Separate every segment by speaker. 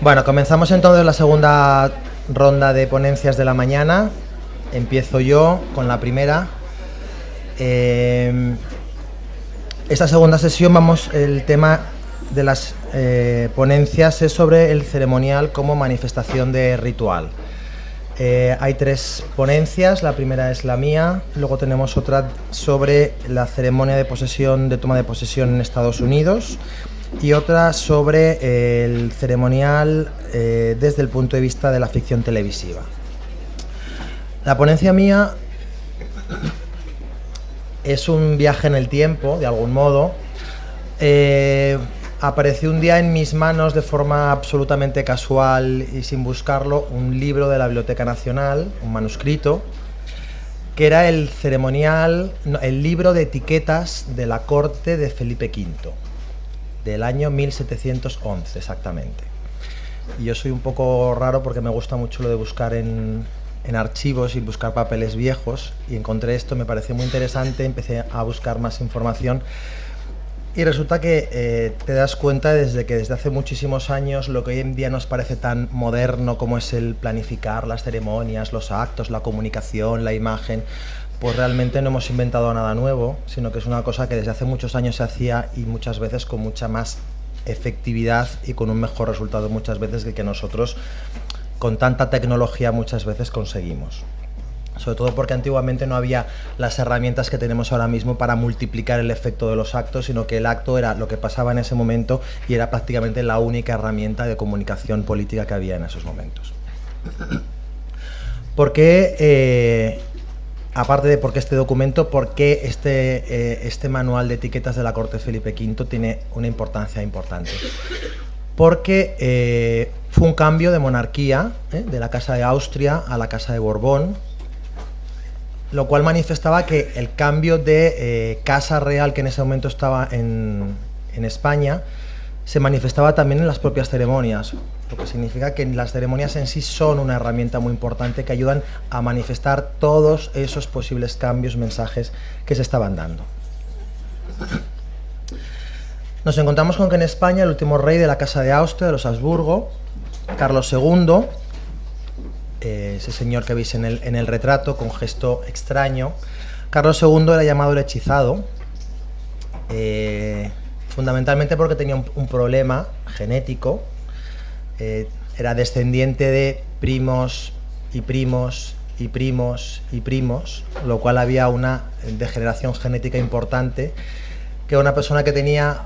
Speaker 1: Bueno, comenzamos entonces la segunda ronda de ponencias de la mañana. Empiezo yo con la primera. Esta segunda sesión el tema de las ponencias es sobre el ceremonial como manifestación de ritual. Hay tres ponencias, la primera es la mía, luego tenemos otra sobre la ceremonia de toma de posesión en Estados Unidos, y otra sobre el ceremonial desde el punto de vista de la ficción televisiva. La ponencia mía es un viaje en el tiempo, de algún modo. Apareció un día en mis manos de forma absolutamente casual y sin buscarlo un libro de la Biblioteca Nacional, un manuscrito, que era el libro de etiquetas de la corte de Felipe V, del año 1711 exactamente. Y yo soy un poco raro porque me gusta mucho lo de buscar en archivos y buscar papeles viejos, y encontré esto, me pareció muy interesante, empecé a buscar más información. Y resulta que te das cuenta desde hace muchísimos años lo que hoy en día nos parece tan moderno como es el planificar las ceremonias, los actos, la comunicación, la imagen, pues realmente no hemos inventado nada nuevo, sino que es una cosa que desde hace muchos años se hacía, y muchas veces con mucha más efectividad y con un mejor resultado muchas veces que nosotros con tanta tecnología muchas veces conseguimos. Sobre todo porque antiguamente no había las herramientas que tenemos ahora mismo para multiplicar el efecto de los actos, sino que el acto era lo que pasaba en ese momento y era prácticamente la única herramienta de comunicación política que había en esos momentos. ¿Por qué, aparte de por qué este documento, por qué este manual de etiquetas de la corte de Felipe V tiene una importancia importante? Porque fue un cambio de monarquía, de la Casa de Austria a la Casa de Borbón, lo cual manifestaba que el cambio de casa real que en ese momento estaba en España se manifestaba también en las propias ceremonias, lo que significa que las ceremonias en sí son una herramienta muy importante que ayudan a manifestar todos esos posibles cambios, mensajes que se estaban dando. Nos encontramos con que en España el último rey de la Casa de Austria, de los Habsburgo, Carlos II, ese señor que veis en el retrato con gesto extraño, Carlos II era llamado el hechizado, fundamentalmente porque tenía un problema genético. Era descendiente de primos y primos y primos y primos, lo cual había una degeneración genética importante, que era una persona que tenía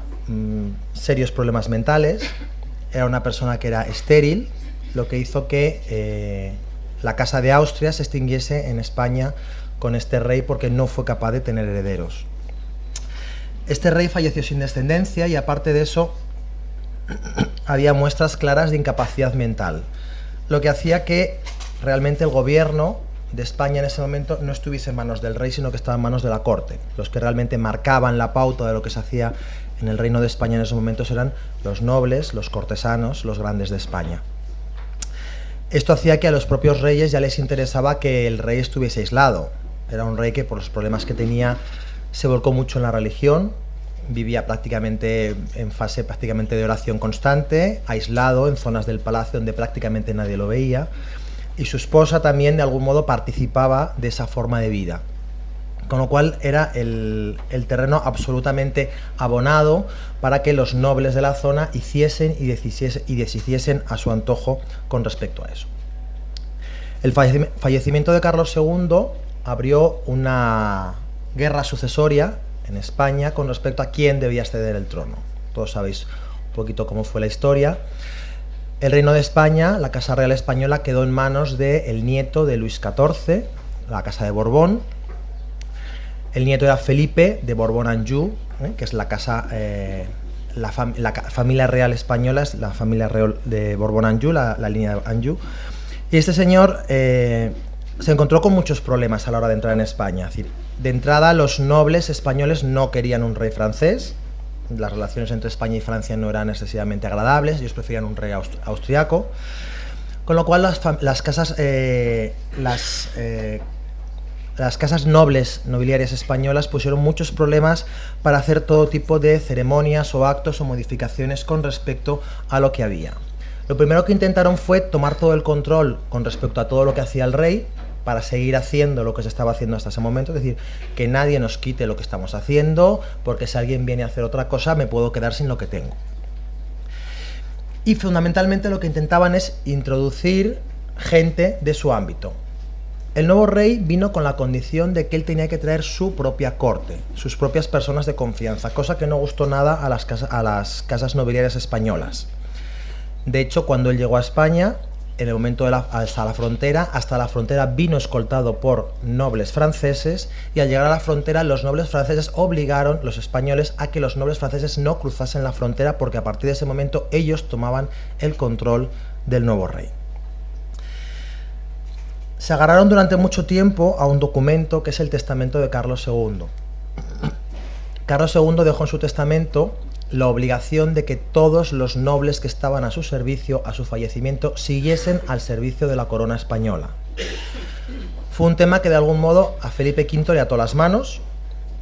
Speaker 1: serios problemas mentales, era una persona que era estéril, lo que hizo que la Casa de Austria se extinguiese en España con este rey porque no fue capaz de tener herederos. Este rey falleció sin descendencia y aparte de eso había muestras claras de incapacidad mental, lo que hacía que realmente el gobierno de España en ese momento no estuviese en manos del rey, sino que estaba en manos de la corte. Los que realmente marcaban la pauta de lo que se hacía en el reino de España en esos momentos eran los nobles, los cortesanos, los grandes de España. Esto hacía que a los propios reyes ya les interesaba que el rey estuviese aislado. Era un rey que por los problemas que tenía se volcó mucho en la religión, vivía prácticamente en fase de oración constante, aislado en zonas del palacio donde prácticamente nadie lo veía, y su esposa también de algún modo participaba de esa forma de vida. Con lo cual era el terreno absolutamente abonado para que los nobles de la zona hiciesen y deshiciesen a su antojo con respecto a eso. El fallecimiento de Carlos II abrió una guerra sucesoria en España con respecto a quién debía ceder el trono. Todos sabéis un poquito cómo fue la historia. El reino de España, la Casa Real Española, quedó en manos del nieto de Luis XIV, la Casa de Borbón. El nieto era Felipe de Borbón-Anjou, que es la familia real española, es la familia real de Borbón-Anjou, la línea de Anjou. Y este señor se encontró con muchos problemas a la hora de entrar en España. Es decir, de entrada los nobles españoles no querían un rey francés, las relaciones entre España y Francia no eran excesivamente agradables, ellos preferían un rey austriaco, con lo cual las casas nobiliarias españolas pusieron muchos problemas para hacer todo tipo de ceremonias o actos o modificaciones con respecto a lo que había. Lo primero que intentaron fue tomar todo el control con respecto a todo lo que hacía el rey, para seguir haciendo lo que se estaba haciendo hasta ese momento, es decir, que nadie nos quite lo que estamos haciendo, porque si alguien viene a hacer otra cosa me puedo quedar sin lo que tengo. Y fundamentalmente lo que intentaban es introducir gente de su ámbito. El nuevo rey vino con la condición de que él tenía que traer su propia corte, sus propias personas de confianza, cosa que no gustó nada a las casas nobiliarias españolas. De hecho, cuando él llegó a España, en el momento de hasta la frontera vino escoltado por nobles franceses, y al llegar a la frontera los nobles franceses obligaron, los españoles, a que los nobles franceses no cruzasen la frontera, porque a partir de ese momento ellos tomaban el control del nuevo rey. Se agarraron durante mucho tiempo a un documento que es el testamento de Carlos II. Carlos II dejó en su testamento la obligación de que todos los nobles que estaban a su servicio, a su fallecimiento, siguiesen al servicio de la corona española. Fue un tema que de algún modo a Felipe V le ató las manos,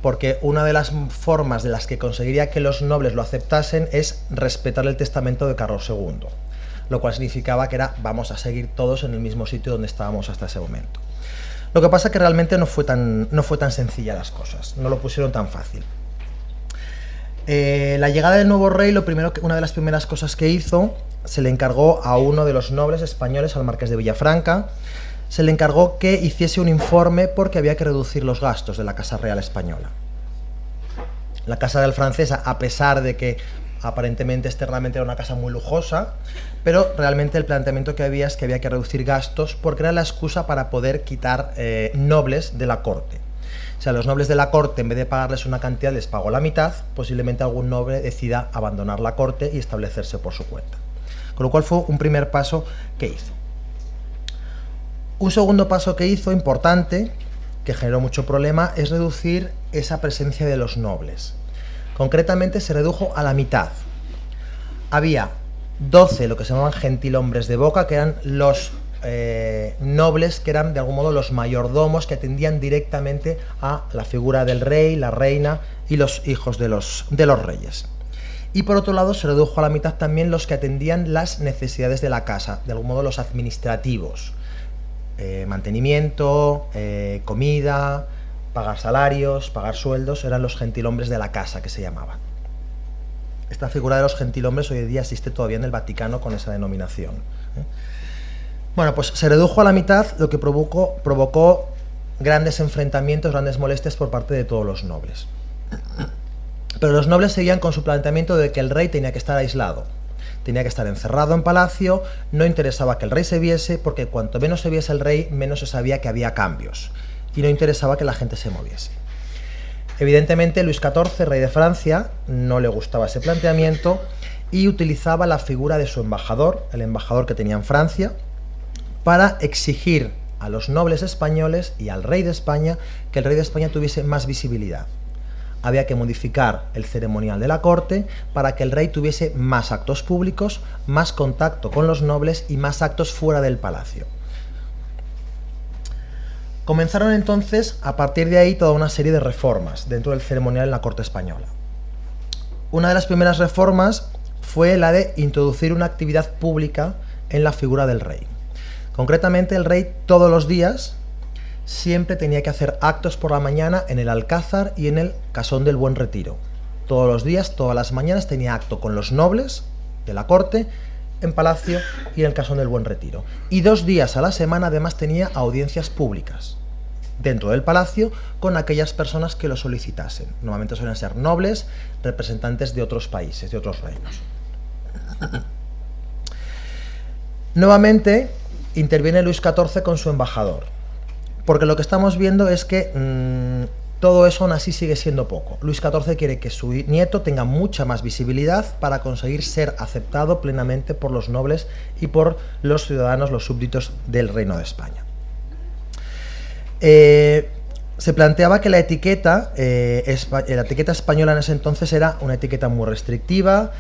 Speaker 1: porque una de las formas de las que conseguiría que los nobles lo aceptasen es respetar el testamento de Carlos II, lo cual significaba que era vamos a seguir todos en el mismo sitio donde estábamos hasta ese momento. Lo que pasa es que realmente no fue tan sencilla las cosas, no lo pusieron tan fácil. La llegada del nuevo rey, una de las primeras cosas que hizo, se le encargó a uno de los nobles españoles, al marqués de Villafranca, se le encargó que hiciese un informe porque había que reducir los gastos de la Casa Real Española. La Casa Real Francesa, a pesar de que aparentemente externamente era una casa muy lujosa, pero realmente el planteamiento que había es que había que reducir gastos porque era la excusa para poder quitar nobles de la corte. O sea, los nobles de la corte, en vez de pagarles una cantidad, les pagó la mitad, posiblemente algún noble decida abandonar la corte y establecerse por su cuenta. Con lo cual fue un primer paso que hizo. Un segundo paso que hizo, importante, que generó mucho problema, es reducir esa presencia de los nobles. Concretamente se redujo a la mitad. Había 12, lo que se llamaban gentilhombres de boca, que eran los nobles, que eran de algún modo los mayordomos que atendían directamente a la figura del rey, la reina y los hijos de los reyes. Y por otro lado se redujo a la mitad también los que atendían las necesidades de la casa, de algún modo los administrativos, mantenimiento, comida, pagar salarios, pagar sueldos, eran los gentilhombres de la casa que se llamaban. Esta figura de los gentilhombres hoy en día existe todavía en el Vaticano con esa denominación. Bueno, pues se redujo a la mitad, lo que provocó grandes enfrentamientos, grandes molestias por parte de todos los nobles. Pero los nobles seguían con su planteamiento de que el rey tenía que estar aislado, tenía que estar encerrado en palacio, no interesaba que el rey se viese, porque cuanto menos se viese el rey, menos se sabía que había cambios, y no interesaba que la gente se moviese. Evidentemente, Luis XIV, rey de Francia, no le gustaba ese planteamiento y utilizaba la figura de su embajador, el embajador que tenía en Francia, para exigir a los nobles españoles y al rey de España que el rey de España tuviese más visibilidad. Había que modificar el ceremonial de la corte para que el rey tuviese más actos públicos, más contacto con los nobles y más actos fuera del palacio. Comenzaron entonces, a partir de ahí, toda una serie de reformas dentro del ceremonial en la corte española. Una de las primeras reformas fue la de introducir una actividad pública en la figura del rey. Concretamente, el rey todos los días siempre tenía que hacer actos por la mañana en el Alcázar y en el Casón del Buen Retiro. Todos los días, todas las mañanas tenía acto con los nobles de la corte, en Palacio y en el Casón del Buen Retiro. Y 2 días a la semana además tenía audiencias públicas dentro del palacio con aquellas personas que lo solicitasen. Normalmente suelen ser nobles, representantes de otros países, de otros reinos. Nuevamente interviene Luis XIV con su embajador, porque lo que estamos viendo es que todo eso aún así sigue siendo poco. Luis XIV quiere que su nieto tenga mucha más visibilidad para conseguir ser aceptado plenamente por los nobles y por los ciudadanos, los súbditos del Reino de España. Se planteaba que la etiqueta española en ese entonces era una etiqueta muy restrictiva,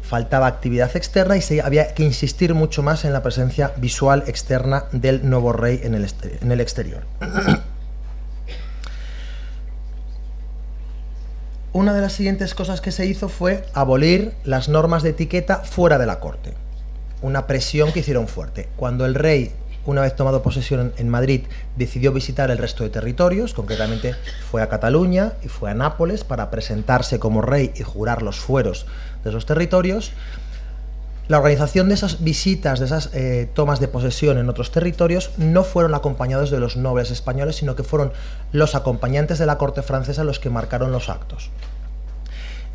Speaker 1: faltaba actividad externa y había que insistir mucho más en la presencia visual externa del nuevo rey en el exterior. Una de las siguientes cosas que se hizo fue abolir las normas de etiqueta fuera de la corte. una presión que hicieron fuerte. Cuando el rey, una vez tomado posesión en Madrid, decidió visitar el resto de territorios, concretamente fue a Cataluña y fue a Nápoles para presentarse como rey y jurar los fueros de esos territorios, la organización de esas visitas, de esas tomas de posesión en otros territorios, no fueron acompañados de los nobles españoles, sino que fueron los acompañantes de la corte francesa los que marcaron los actos.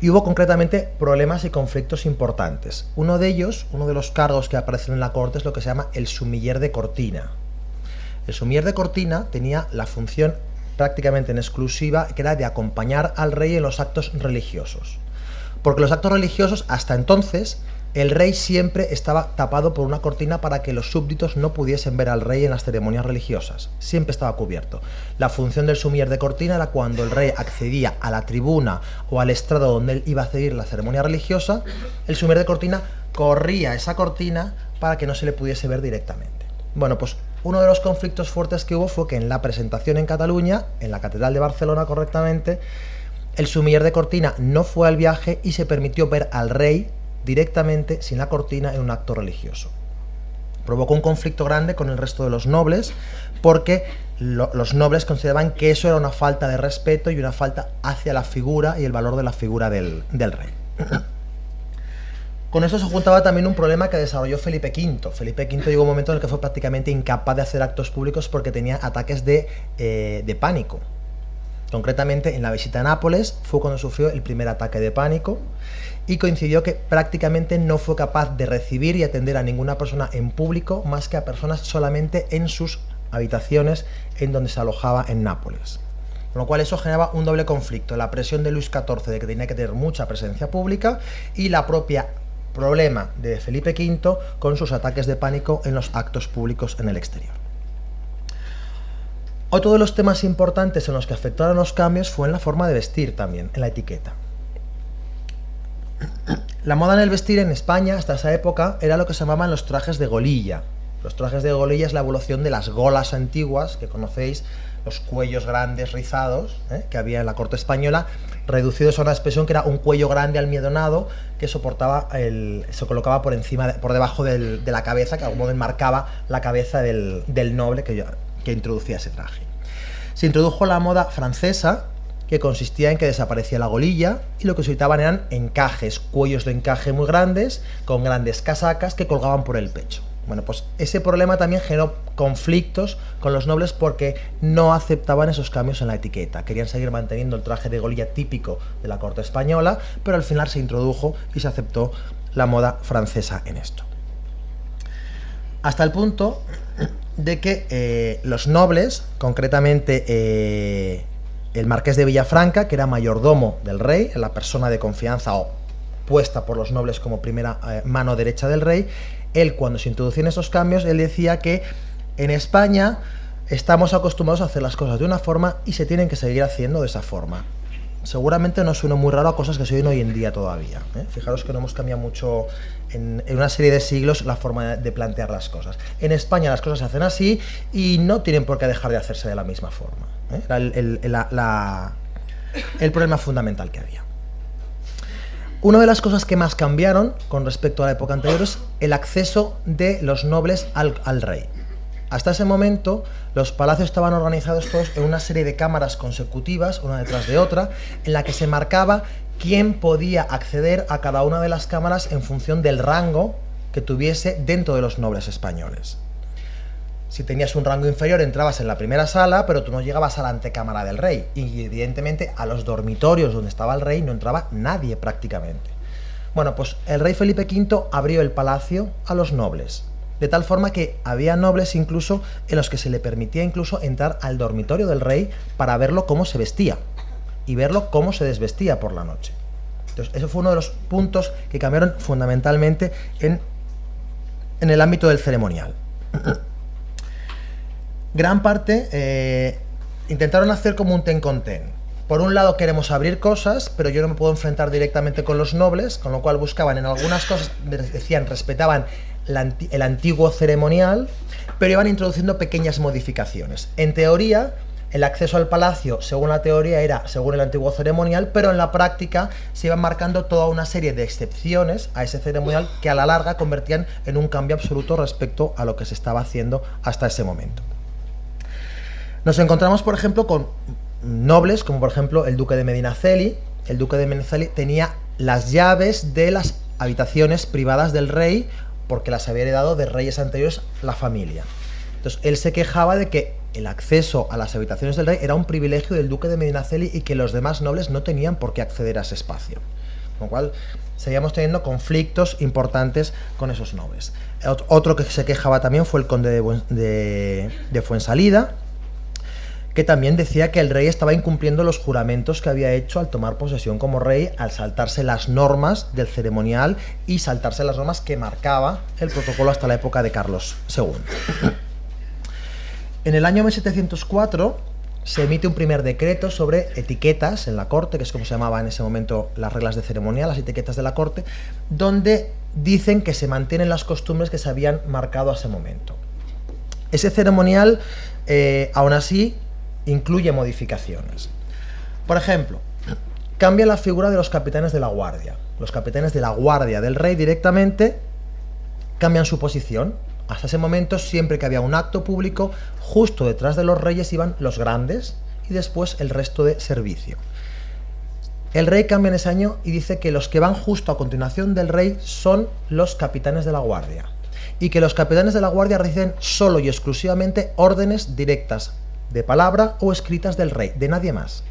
Speaker 1: Y hubo concretamente problemas y conflictos importantes. Uno de ellos, uno de los cargos que aparecen en la corte, es lo que se llama el sumiller de Cortina. El sumiller de Cortina tenía la función prácticamente en exclusiva, que era de acompañar al rey en los actos religiosos. Porque los actos religiosos, hasta entonces, el rey siempre estaba tapado por una cortina para que los súbditos no pudiesen ver al rey en las ceremonias religiosas. Siempre estaba cubierto. La función del sumiller de cortina era cuando el rey accedía a la tribuna o al estrado donde él iba a seguir la ceremonia religiosa, el sumiller de cortina corría esa cortina para que no se le pudiese ver directamente. Bueno, pues uno de los conflictos fuertes que hubo fue que en la presentación en Cataluña, en la Catedral de Barcelona correctamente, el sumiller de cortina no fue al viaje y se permitió ver al rey directamente, sin la cortina, en un acto religioso. Provocó un conflicto grande con el resto de los nobles, porque los nobles consideraban que eso era una falta de respeto y una falta hacia la figura y el valor de la figura del rey. Con eso se juntaba también un problema que desarrolló Felipe V. Felipe V llegó un momento en el que fue prácticamente incapaz de hacer actos públicos porque tenía ataques de pánico. Concretamente, en la visita a Nápoles fue cuando sufrió el primer ataque de pánico y coincidió que prácticamente no fue capaz de recibir y atender a ninguna persona en público más que a personas solamente en sus habitaciones en donde se alojaba en Nápoles. Con lo cual eso generaba un doble conflicto, la presión de Luis XIV de que tenía que tener mucha presencia pública y la propia problema de Felipe V con sus ataques de pánico en los actos públicos en el exterior. Otro de los temas importantes en los que afectaron los cambios fue en la forma de vestir también, en la etiqueta. La moda en el vestir en España hasta esa época era lo que se llamaban los trajes de golilla. Los trajes de golilla es la evolución de las golas antiguas, que conocéis, los cuellos grandes rizados que había en la corte española, reducidos a una expresión que era un cuello grande almidonado que soportaba se colocaba por encima, por debajo de la cabeza, que de algún modo enmarcaba la cabeza del noble que introducía ese traje. Se introdujo la moda francesa, que consistía en que desaparecía la golilla y lo que se utilizaban eran encajes, cuellos de encaje muy grandes, con grandes casacas que colgaban por el pecho. Bueno, pues ese problema también generó conflictos con los nobles porque no aceptaban esos cambios en la etiqueta. Querían seguir manteniendo el traje de golilla típico de la corte española, pero al final se introdujo y se aceptó la moda francesa en esto. Hasta el punto de que los nobles, concretamente el marqués de Villafranca, que era mayordomo del rey, la persona de confianza o puesta por los nobles como primera mano derecha del rey, él, cuando se introducían esos cambios, él decía que en España estamos acostumbrados a hacer las cosas de una forma y se tienen que seguir haciendo de esa forma. Seguramente no suena muy raro a cosas que se oyen hoy en día todavía. Fijaros que no hemos cambiado mucho en una serie de siglos la forma de plantear las cosas. En España las cosas se hacen así y no tienen por qué dejar de hacerse de la misma forma. Era el problema fundamental que había. Una de las cosas que más cambiaron con respecto a la época anterior es el acceso de los nobles al rey. Hasta ese momento, los palacios estaban organizados todos en una serie de cámaras consecutivas, una detrás de otra, en la que se marcaba quién podía acceder a cada una de las cámaras en función del rango que tuviese dentro de los nobles españoles. Si tenías un rango inferior, entrabas en la primera sala, pero tú no llegabas a la antecámara del rey. Y evidentemente a los dormitorios donde estaba el rey no entraba nadie prácticamente. Bueno, pues el rey Felipe V abrió el palacio a los nobles. De tal forma que había nobles incluso en los que se le permitía incluso entrar al dormitorio del rey para verlo cómo se vestía y verlo cómo se desvestía por la noche. Entonces, ese fue uno de los puntos que cambiaron fundamentalmente en el ámbito del ceremonial. Gran parte intentaron hacer como un ten con ten. Por un lado queremos abrir cosas, pero yo no me puedo enfrentar directamente con los nobles, con lo cual buscaban en algunas cosas, decían, respetaban el antiguo ceremonial, pero iban introduciendo pequeñas modificaciones. En teoría, El acceso al palacio, según la teoría, era según el antiguo ceremonial, pero en la práctica se iban marcando toda una serie de excepciones a ese ceremonial que a la larga convertían en un cambio absoluto respecto a lo que se estaba haciendo hasta ese momento. Nos encontramos, por ejemplo, con nobles, como por ejemplo el duque de Medinaceli. El duque de Medinaceli tenía las llaves de las habitaciones privadas del rey, porque las había heredado de reyes anteriores la familia. Entonces, él se quejaba de que el acceso a las habitaciones del rey era un privilegio del duque de Medinaceli y que los demás nobles no tenían por qué acceder a ese espacio. Con lo cual, seguíamos teniendo conflictos importantes con esos nobles. Otro que se quejaba también fue el conde de Fuensalida, que también decía que el rey estaba incumpliendo los juramentos que había hecho al tomar posesión como rey, al saltarse las normas del ceremonial y saltarse las normas que marcaba el protocolo hasta la época de Carlos II. En el año 1704 se emite un primer decreto sobre etiquetas en la corte, que es como se llamaba en ese momento las reglas de ceremonial, las etiquetas de la corte, donde dicen que se mantienen las costumbres que se habían marcado a ese momento. Ese ceremonial, aún así, incluye modificaciones. Por ejemplo, cambia la figura de los capitanes de la guardia. Los capitanes de la guardia del rey directamente cambian su posición. Hasta ese momento, siempre que había un acto público, justo detrás de los reyes iban los grandes y después el resto de servicio. El rey cambia en ese año y dice que los que van justo a continuación del rey son los capitanes de la guardia, y que los capitanes de la guardia reciben solo y exclusivamente órdenes directas de palabra o escritas del rey, de nadie más.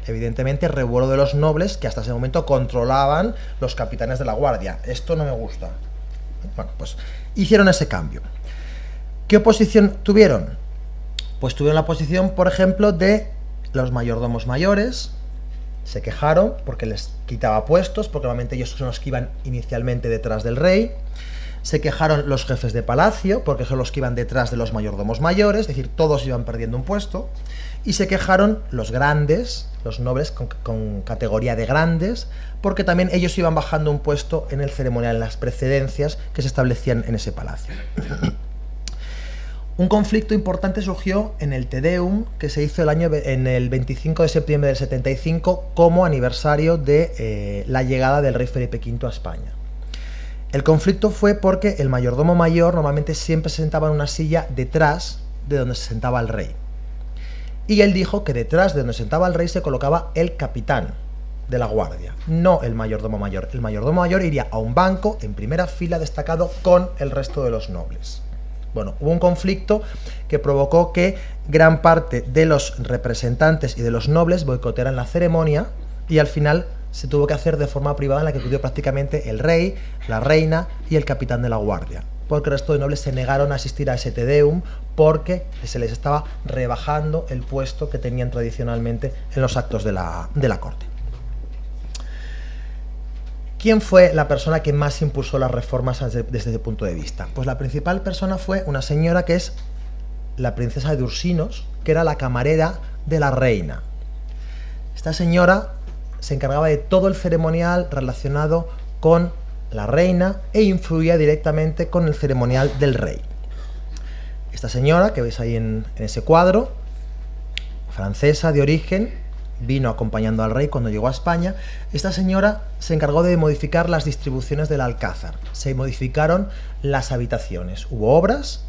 Speaker 1: Evidentemente, revuelo de los nobles que hasta ese momento controlaban los capitanes de la guardia. Esto no me gusta. Bueno, pues hicieron ese cambio. ¿Qué oposición tuvieron? Pues tuvieron la oposición, por ejemplo, de los mayordomos mayores. Se quejaron porque les quitaba puestos, porque normalmente ellos son los que iban inicialmente detrás del rey. Se quejaron los jefes de palacio, porque son los que iban detrás de los mayordomos mayores, es decir, todos iban perdiendo un puesto. Y se quejaron los grandes, los nobles con categoría de grandes, porque también ellos iban bajando un puesto en el ceremonial, en las precedencias que se establecían en ese palacio. Un conflicto importante surgió en el Te Deum, que se hizo en el 25 de septiembre del 75 como aniversario de la llegada del rey Felipe V a España. El conflicto fue porque el mayordomo mayor normalmente siempre se sentaba en una silla detrás de donde se sentaba el rey. Y él dijo que detrás de donde se sentaba el rey se colocaba el capitán de la guardia, no el mayordomo mayor. El mayordomo mayor iría a un banco en primera fila destacado con el resto de los nobles. Bueno, hubo un conflicto que provocó que gran parte de los representantes y de los nobles boicotearan la ceremonia y al final se tuvo que hacer de forma privada, en la que acudió prácticamente el rey, la reina y el capitán de la guardia, porque el resto de nobles se negaron a asistir a ese Te Deum porque se les estaba rebajando el puesto que tenían tradicionalmente en los actos de la corte. ¿Quién fue la persona que más impulsó las reformas desde ese punto de vista? Pues la principal persona fue una señora que es la princesa de Ursinos, que era la camarera de la reina. Esta señora se encargaba de todo el ceremonial relacionado con la reina e influía directamente con el ceremonial del rey. Esta señora, que veis ahí en ese cuadro, francesa de origen, vino acompañando al rey cuando llegó a España. Esta señora se encargó de modificar las distribuciones del alcázar. Se modificaron las habitaciones. Hubo obras,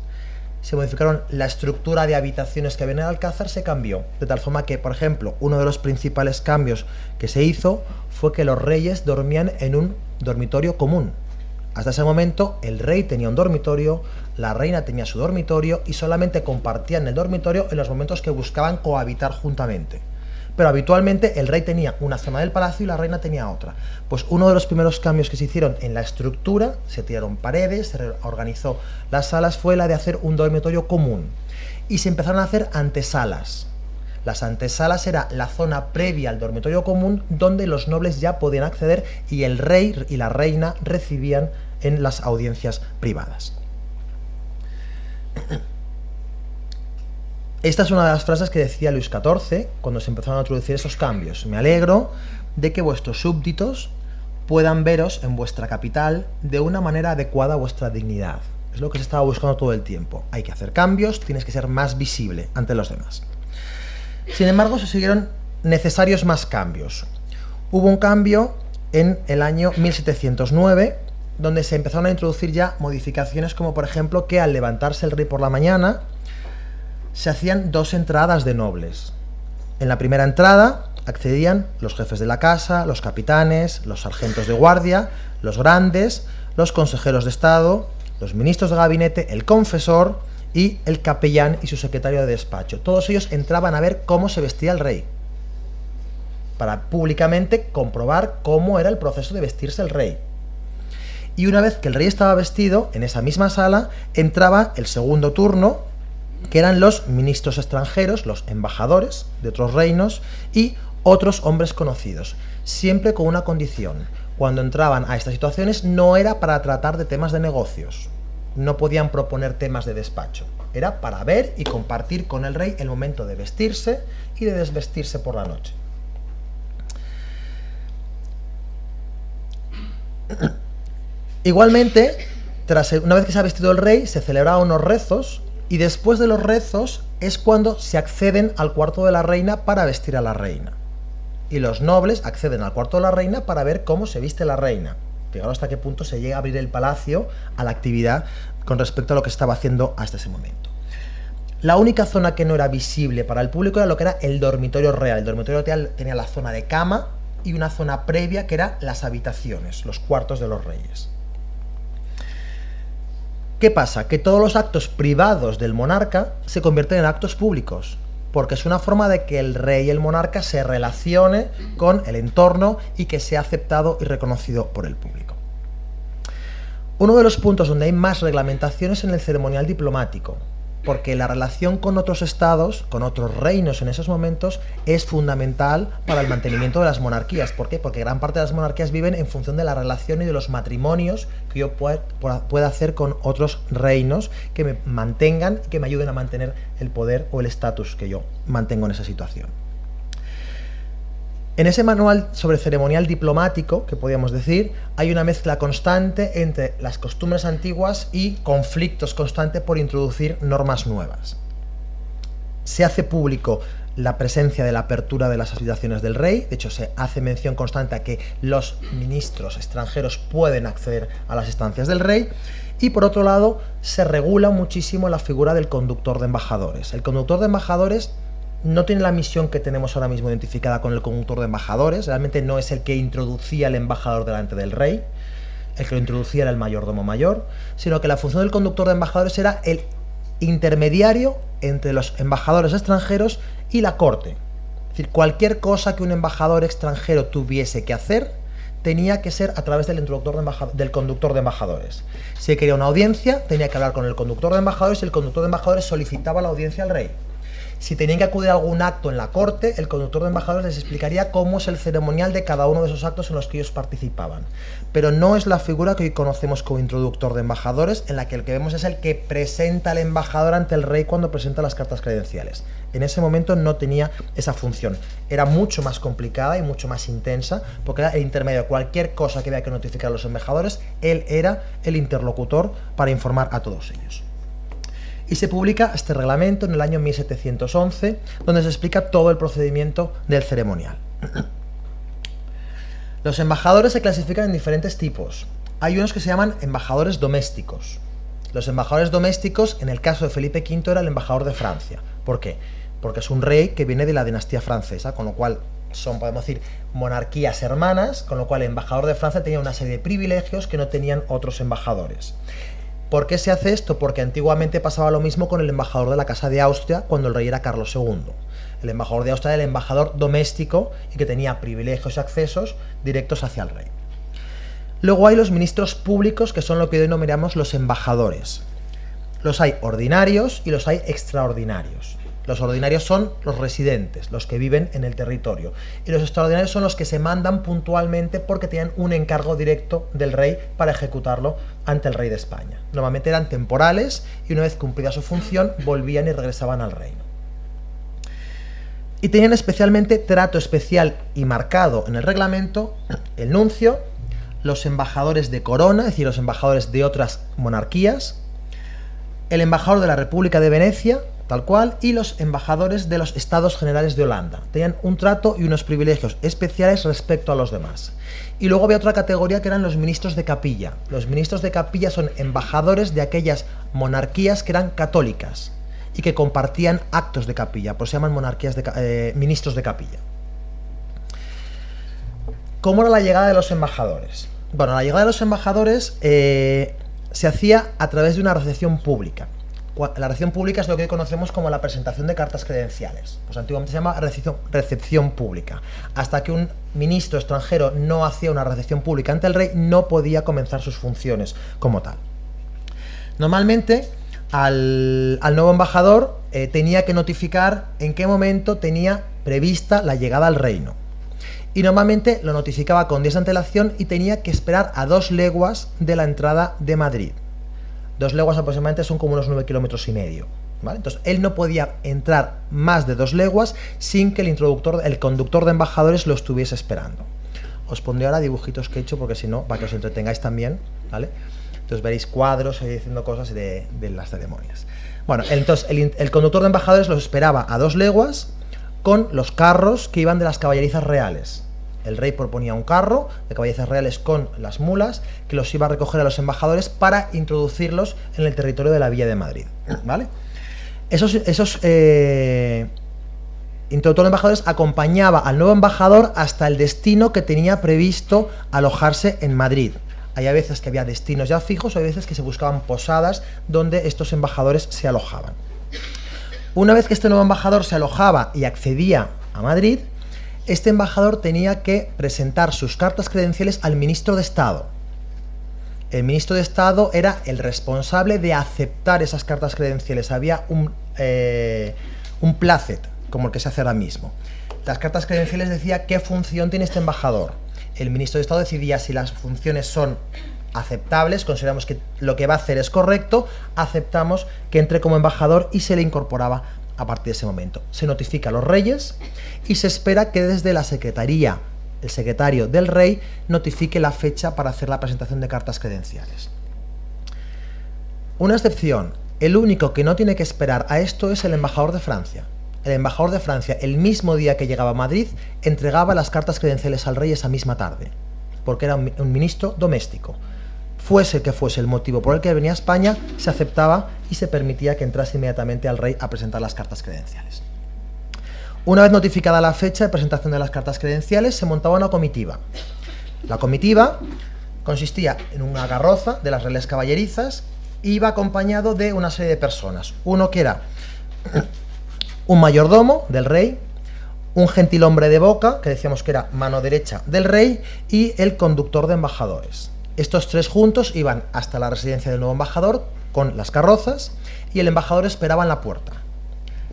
Speaker 1: se modificaron la estructura de habitaciones que había en el alcázar, se cambió. De tal forma que, por ejemplo, uno de los principales cambios que se hizo fue que los reyes dormían en un dormitorio común. Hasta ese momento el rey tenía un dormitorio, la reina tenía su dormitorio y solamente compartían el dormitorio en los momentos que buscaban cohabitar juntamente. Pero habitualmente el rey tenía una zona del palacio y la reina tenía otra. Pues uno de los primeros cambios que se hicieron en la estructura, se tiraron paredes, se reorganizó las salas, fue la de hacer un dormitorio común. Y se empezaron a hacer antesalas. Las antesalas era la zona previa al dormitorio común donde los nobles ya podían acceder y el rey y la reina recibían en las audiencias privadas. Esta es una de las frases que decía Luis XIV cuando se empezaron a introducir esos cambios. Me alegro de que vuestros súbditos puedan veros en vuestra capital de una manera adecuada a vuestra dignidad. Es lo que se estaba buscando todo el tiempo. Hay que hacer cambios, tienes que ser más visible ante los demás. Sin embargo, se siguieron necesarios más cambios. Hubo un cambio en el año 1709, donde se empezaron a introducir ya modificaciones como, por ejemplo, que al levantarse el rey por la mañana se hacían 2 entradas de nobles. En la primera entrada accedían los jefes de la casa, los capitanes, los sargentos de guardia, los grandes, los consejeros de Estado, los ministros de gabinete, el confesor y el capellán y su secretario de despacho. Todos ellos entraban a ver cómo se vestía el rey, para públicamente comprobar cómo era el proceso de vestirse el rey. Y una vez que el rey estaba vestido, en esa misma sala entraba el segundo turno, que eran los ministros extranjeros, los embajadores de otros reinos y otros hombres conocidos, siempre con una condición: cuando entraban a estas situaciones no era para tratar de temas de negocios, no podían proponer temas de despacho, era para ver y compartir con el rey el momento de vestirse y de desvestirse por la noche. Igualmente, una vez que se ha vestido el rey, se celebraban unos rezos, y después de los rezos es cuando se acceden al cuarto de la reina para vestir a la reina. Y los nobles acceden al cuarto de la reina para ver cómo se viste la reina. Fijaros hasta qué punto se llega a abrir el palacio a la actividad con respecto a lo que estaba haciendo hasta ese momento. La única zona que no era visible para el público era lo que era el dormitorio real. El dormitorio real tenía la zona de cama y una zona previa que era las habitaciones, los cuartos de los reyes. ¿Qué pasa? Que todos los actos privados del monarca se convierten en actos públicos, porque es una forma de que el rey y el monarca se relacione con el entorno y que sea aceptado y reconocido por el público. Uno de los puntos donde hay más reglamentaciones es en el ceremonial diplomático, porque la relación con otros estados, con otros reinos en esos momentos, es fundamental para el mantenimiento de las monarquías. ¿Por qué? Porque gran parte de las monarquías viven en función de la relación y de los matrimonios que yo pueda hacer con otros reinos que me mantengan y que me ayuden a mantener el poder o el estatus que yo mantengo en esa situación. En ese manual sobre ceremonial diplomático, que podríamos decir, hay una mezcla constante entre las costumbres antiguas y conflictos constantes por introducir normas nuevas. Se hace público la presencia de la apertura de las habitaciones del rey, de hecho se hace mención constante a que los ministros extranjeros pueden acceder a las estancias del rey, y por otro lado se regula muchísimo la figura del conductor de embajadores. El conductor de embajadores no tiene la misión que tenemos ahora mismo identificada con el conductor de embajadores, realmente no es el que introducía al embajador delante del rey, el que lo introducía era el mayordomo mayor, sino que la función del conductor de embajadores era el intermediario entre los embajadores extranjeros y la corte. Es decir, cualquier cosa que un embajador extranjero tuviese que hacer tenía que ser a través del conductor de embajadores. Si quería una audiencia, tenía que hablar con el conductor de embajadores y el conductor de embajadores solicitaba la audiencia al rey. Si tenían que acudir a algún acto en la corte, el conductor de embajadores les explicaría cómo es el ceremonial de cada uno de esos actos en los que ellos participaban. Pero no es la figura que hoy conocemos como introductor de embajadores, en la que el que vemos es el que presenta al embajador ante el rey cuando presenta las cartas credenciales. En ese momento no tenía esa función. Era mucho más complicada y mucho más intensa, porque era el intermedio. Cualquier cosa que había que notificar a los embajadores, él era el interlocutor para informar a todos ellos. Y se publica este reglamento en el año 1711, donde se explica todo el procedimiento del ceremonial. Los embajadores se clasifican en diferentes tipos. Hay unos que se llaman embajadores domésticos. Los embajadores domésticos, en el caso de Felipe V, era el embajador de Francia. ¿Por qué? Porque es un rey que viene de la dinastía francesa, con lo cual son, podemos decir, monarquías hermanas, con lo cual el embajador de Francia tenía una serie de privilegios que no tenían otros embajadores. ¿Por qué se hace esto? Porque antiguamente pasaba lo mismo con el embajador de la Casa de Austria cuando el rey era Carlos II. El embajador de Austria era el embajador doméstico y que tenía privilegios y accesos directos hacia el rey. Luego hay los ministros públicos, que son lo que denominamos los embajadores. Los hay ordinarios y los hay extraordinarios. Los ordinarios son los residentes, los que viven en el territorio. Y los extraordinarios son los que se mandan puntualmente porque tienen un encargo directo del rey para ejecutarlo ante el rey de España. Normalmente eran temporales y una vez cumplida su función volvían y regresaban al reino. Y tenían especialmente trato especial y marcado en el reglamento el nuncio, los embajadores de corona, es decir, los embajadores de otras monarquías, el embajador de la República de Venecia tal cual, y los embajadores de los Estados Generales de Holanda. Tenían un trato y unos privilegios especiales respecto a los demás. Y luego había otra categoría que eran los ministros de capilla. Los ministros de capilla son embajadores de aquellas monarquías que eran católicas y que compartían actos de capilla, por eso se llaman ministros de capilla. ¿Cómo era la llegada de los embajadores? Bueno, la llegada de los embajadores se hacía a través de una recepción pública. La recepción pública es lo que hoy conocemos como la presentación de cartas credenciales. Pues antiguamente se llama recepción pública. Hasta que un ministro extranjero no hacía una recepción pública ante el rey, no podía comenzar sus funciones como tal. Normalmente, al nuevo embajador tenía que notificar en qué momento tenía prevista la llegada al reino. Y normalmente lo notificaba con días de antelación y tenía que esperar a 2 leguas de la entrada de Madrid. 2 leguas aproximadamente son como unos 9,5 kilómetros, ¿vale? Entonces él no podía entrar más de 2 leguas sin que el conductor de embajadores lo estuviese esperando. Os pondré ahora dibujitos que he hecho porque si no, para que os entretengáis también, ¿vale? Entonces veréis cuadros diciendo cosas de las ceremonias. Bueno, entonces el conductor de embajadores los esperaba a 2 leguas con los carros que iban de las caballerizas reales. El rey proponía un carro de caballerizas reales con las mulas que los iba a recoger a los embajadores para introducirlos en el territorio de la Villa de Madrid, ¿vale? Esos introductor de embajadores acompañaba al nuevo embajador hasta el destino que tenía previsto alojarse en Madrid. Hay a veces que había destinos ya fijos, hay veces que se buscaban posadas donde estos embajadores se alojaban. Una vez que este nuevo embajador se alojaba y accedía a Madrid, este embajador tenía que presentar sus cartas credenciales al ministro de Estado. El ministro de Estado era el responsable de aceptar esas cartas credenciales. Había un placet, como el que se hace ahora mismo. Las cartas credenciales decía qué función tiene este embajador. El ministro de Estado decidía si las funciones son aceptables, consideramos que lo que va a hacer es correcto, aceptamos que entre como embajador y se le incorporaba a partir de ese momento. Se notifica a los reyes y se espera que desde la secretaría, el secretario del rey, notifique la fecha para hacer la presentación de cartas credenciales. Una excepción, el único que no tiene que esperar a esto es el embajador de Francia. El embajador de Francia, el mismo día que llegaba a Madrid, entregaba las cartas credenciales al rey esa misma tarde, porque era un ministro doméstico. Fuese que fuese el motivo por el que venía a España, se aceptaba y se permitía que entrase inmediatamente al rey a presentar las cartas credenciales. Una vez notificada la fecha de presentación de las cartas credenciales, se montaba una comitiva. La comitiva consistía en una carroza de las reales caballerizas e iba acompañado de una serie de personas. Uno que era un mayordomo del rey, un gentilhombre de boca, que decíamos que era mano derecha del rey, y el conductor de embajadores. Estos 3 juntos iban hasta la residencia del nuevo embajador con las carrozas y el embajador esperaba en la puerta.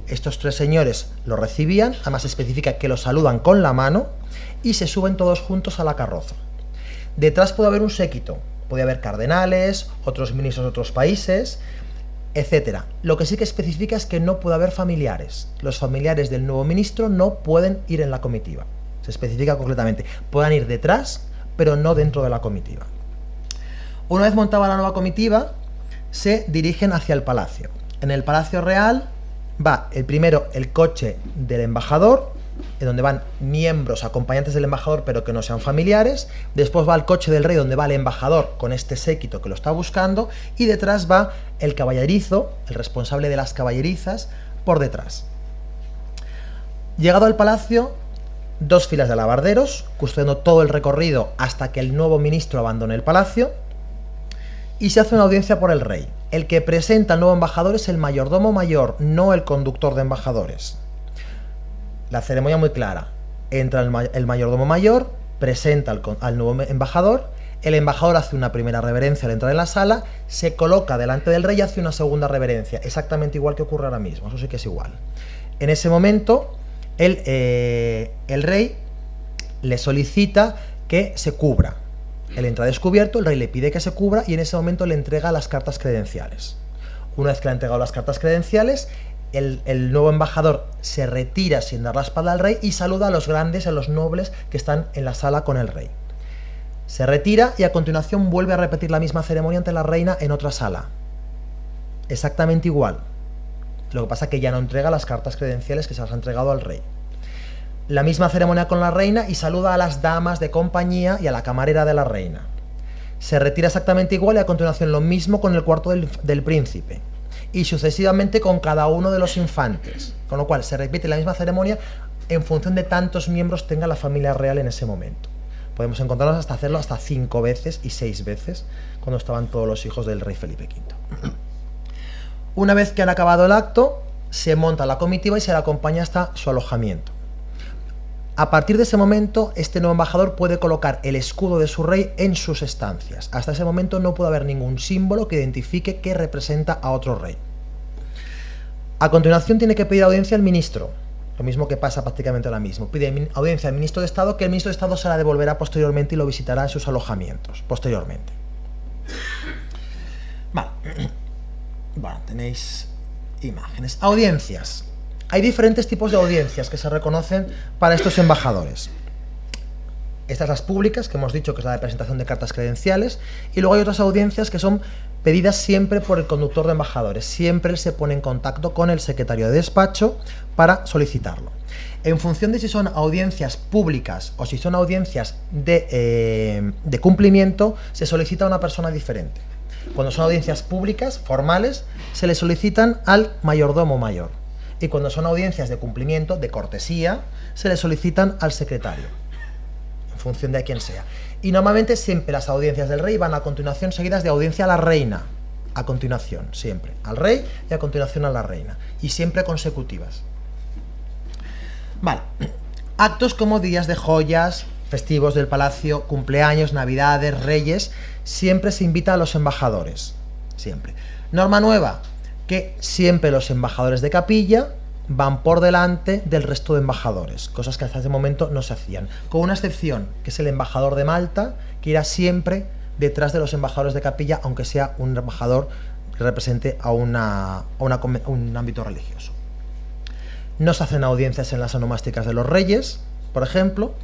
Speaker 1: Estos 3 señores lo recibían, además especifica que lo saludan con la mano y se suben todos juntos a la carroza. Detrás puede haber un séquito, puede haber cardenales, otros ministros de otros países, etc. Lo que sí que especifica es que no puede haber familiares. Los familiares del nuevo ministro no pueden ir en la comitiva. Se especifica concretamente. Puedan ir detrás, pero no dentro de la comitiva. Una vez montada la nueva comitiva, se dirigen hacia el palacio. En el Palacio Real va primero el coche del embajador, en donde van miembros, acompañantes del embajador, pero que no sean familiares. Después va el coche del rey, donde va el embajador con este séquito que lo está buscando. Y detrás va el caballerizo, el responsable de las caballerizas, por detrás. Llegado al palacio, 2 filas de alabarderos, custodiando todo el recorrido hasta que el nuevo ministro abandone el palacio. Y se hace una audiencia por el rey. El que presenta al nuevo embajador es el mayordomo mayor, no el conductor de embajadores. La ceremonia muy clara. Entra el mayordomo mayor, presenta al nuevo embajador, el embajador hace una primera reverencia al entrar en la sala, se coloca delante del rey y hace una segunda reverencia, exactamente igual que ocurre ahora mismo, eso sí que es igual. En ese momento, el rey le solicita que se cubra. Él entra descubierto, el rey le pide que se cubra y en ese momento le entrega las cartas credenciales. Una vez que le ha entregado las cartas credenciales, el nuevo embajador se retira sin dar la espalda al rey y saluda a los grandes, a los nobles que están en la sala con el rey. Se retira y a continuación vuelve a repetir la misma ceremonia ante la reina en otra sala. Exactamente igual. Lo que pasa es que ya no entrega las cartas credenciales que se las ha entregado al rey. La misma ceremonia con la reina y saluda a las damas de compañía y a la camarera de la reina. Se retira exactamente igual y a continuación lo mismo con el cuarto del príncipe. Y sucesivamente con cada uno de los infantes. Con lo cual se repite la misma ceremonia en función de tantos miembros tenga la familia real en ese momento. Podemos encontrarnos hasta hacerlo hasta 5 veces y 6 veces cuando estaban todos los hijos del rey Felipe V. Una vez que han acabado el acto, se monta la comitiva y se la acompaña hasta su alojamiento. A partir de ese momento, este nuevo embajador puede colocar el escudo de su rey en sus estancias. Hasta ese momento no puede haber ningún símbolo que identifique que representa a otro rey. A continuación tiene que pedir audiencia al ministro, lo mismo que pasa prácticamente ahora mismo. Pide audiencia al ministro de Estado, que el ministro de Estado se la devolverá posteriormente y lo visitará en sus alojamientos, posteriormente. Vale. Bueno, tenéis imágenes. Audiencias. Hay diferentes tipos de audiencias que se reconocen para estos embajadores. Estas las públicas, que hemos dicho que es la de presentación de cartas credenciales, y luego hay otras audiencias que son pedidas siempre por el conductor de embajadores. Siempre él se pone en contacto con el secretario de despacho para solicitarlo. En función de si son audiencias públicas o si son audiencias de cumplimiento, se solicita a una persona diferente. Cuando son audiencias públicas, formales, se le solicitan al mayordomo mayor. Y cuando son audiencias de cumplimiento, de cortesía, se le solicitan al secretario, en función de a quién sea. Y normalmente siempre las audiencias del rey van a continuación seguidas de audiencia a la reina. A continuación, siempre. Al rey y a continuación a la reina. Y siempre consecutivas. Vale. Actos como días de joyas, festivos del palacio, cumpleaños, navidades, reyes, siempre se invita a los embajadores. Siempre. Norma nueva, que siempre los embajadores de capilla van por delante del resto de embajadores, cosas que hasta ese momento no se hacían, con una excepción, que es el embajador de Malta, que irá siempre detrás de los embajadores de capilla, aunque sea un embajador que represente a un ámbito religioso. No se hacen audiencias en las onomásticas de los reyes, por ejemplo,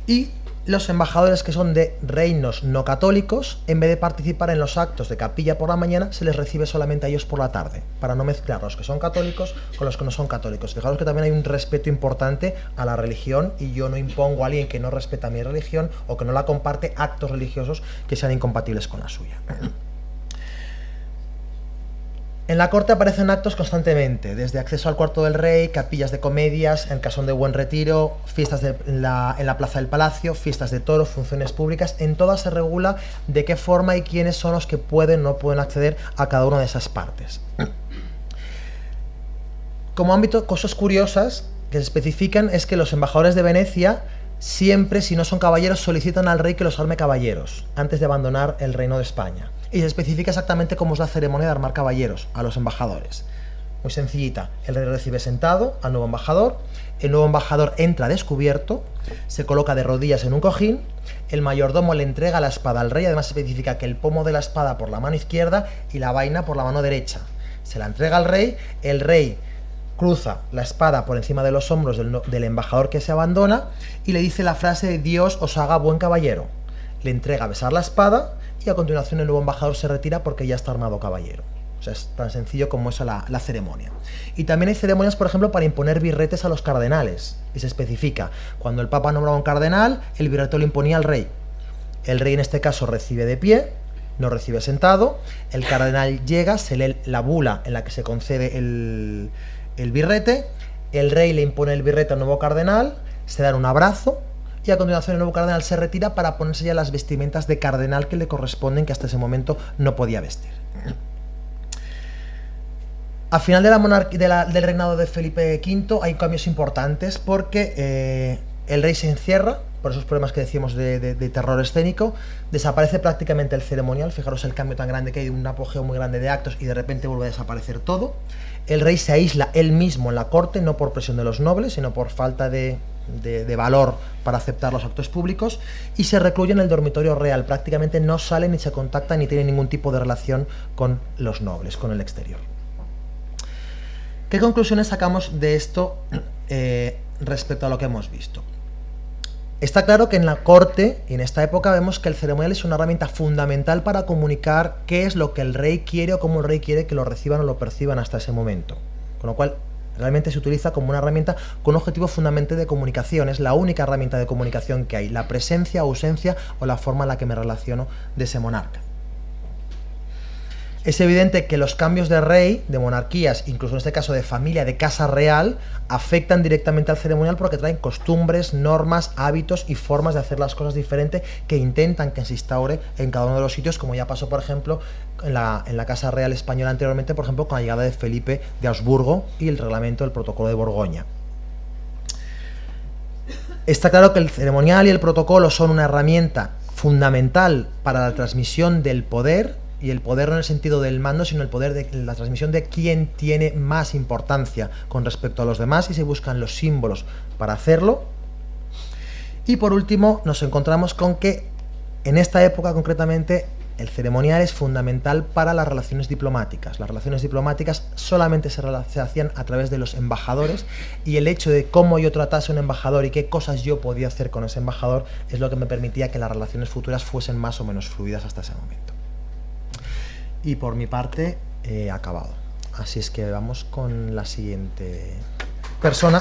Speaker 1: y los embajadores que son de reinos no católicos, en vez de participar en los actos de capilla por la mañana, se les recibe solamente a ellos por la tarde, para no mezclar los que son católicos con los que no son católicos. Fijaros que también hay un respeto importante a la religión, y yo no impongo a alguien que no respeta mi religión o que no la comparte actos religiosos que sean incompatibles con la suya. En la corte aparecen actos constantemente, desde acceso al cuarto del rey, capillas de comedias, el casón de Buen Retiro, fiestas en la plaza del palacio, fiestas de toros, funciones públicas. En todas se regula de qué forma y quiénes son los que pueden o no pueden acceder a cada una de esas partes. Como ámbito, cosas curiosas que se especifican es que los embajadores de Venecia siempre, si no son caballeros, solicitan al rey que los arme caballeros antes de abandonar el reino de España. Y se especifica exactamente cómo es la ceremonia de armar caballeros a los embajadores. Muy sencillita. El rey recibe sentado al nuevo embajador, el nuevo embajador entra descubierto, se coloca de rodillas en un cojín, el mayordomo le entrega la espada al rey, además se especifica que el pomo de la espada por la mano izquierda y la vaina por la mano derecha. Se la entrega al rey, el rey cruza la espada por encima de los hombros del embajador que se abandona y le dice la frase de Dios os haga buen caballero. Le entrega a besar la espada y a continuación el nuevo embajador se retira porque ya está armado caballero. O sea, es tan sencillo como eso la ceremonia. Y también hay ceremonias, por ejemplo, para imponer birretes a los cardenales. Y se especifica, cuando el Papa nombraba un cardenal, el birrete lo imponía al rey. El rey en este caso recibe de pie, no recibe sentado, el cardenal llega, se lee la bula en la que se concede el birrete, el rey le impone el birrete al nuevo cardenal, se dan un abrazo, y a continuación el nuevo cardenal se retira para ponerse ya las vestimentas de cardenal que le corresponden, que hasta ese momento no podía vestir. Al final de del reinado de Felipe V hay cambios importantes porque el rey se encierra, por esos problemas que decíamos de terror escénico, desaparece prácticamente el ceremonial. Fijaros el cambio tan grande que hay, un apogeo muy grande de actos y de repente vuelve a desaparecer todo. El rey se aísla él mismo en la corte, no por presión de los nobles, sino por falta de valor para aceptar los actos públicos, y se recluye en el dormitorio real. Prácticamente no sale ni se contacta ni tiene ningún tipo de relación con los nobles, con el exterior. ¿Qué conclusiones sacamos de esto respecto a lo que hemos visto? Está claro que en la corte y en esta época vemos que el ceremonial es una herramienta fundamental para comunicar qué es lo que el rey quiere o cómo el rey quiere que lo reciban o lo perciban hasta ese momento. Con lo cual, realmente se utiliza como una herramienta con un objetivo fundamental de comunicación. Es la única herramienta de comunicación que hay, la presencia, ausencia o la forma en la que me relaciono de ese monarca. Es evidente que los cambios de rey, de monarquías, incluso en este caso de familia, de casa real, afectan directamente al ceremonial porque traen costumbres, normas, hábitos y formas de hacer las cosas diferentes que intentan que se instaure en cada uno de los sitios, como ya pasó, por ejemplo, en la Casa Real Española anteriormente, por ejemplo, con la llegada de Felipe de Habsburgo y el reglamento del Protocolo de Borgoña. Está claro que el ceremonial y el protocolo son una herramienta fundamental para la transmisión del poder, y el poder no en el sentido del mando, sino el poder de la transmisión de quién tiene más importancia con respecto a los demás, y se buscan los símbolos para hacerlo. Y por último nos encontramos con que en esta época concretamente el ceremonial es fundamental para las relaciones diplomáticas. Las relaciones diplomáticas solamente se hacían a través de los embajadores, y el hecho de cómo yo tratase a un embajador y qué cosas yo podía hacer con ese embajador es lo que me permitía que las relaciones futuras fuesen más o menos fluidas hasta ese momento. Y por mi parte he acabado. Así es que vamos con la siguiente persona.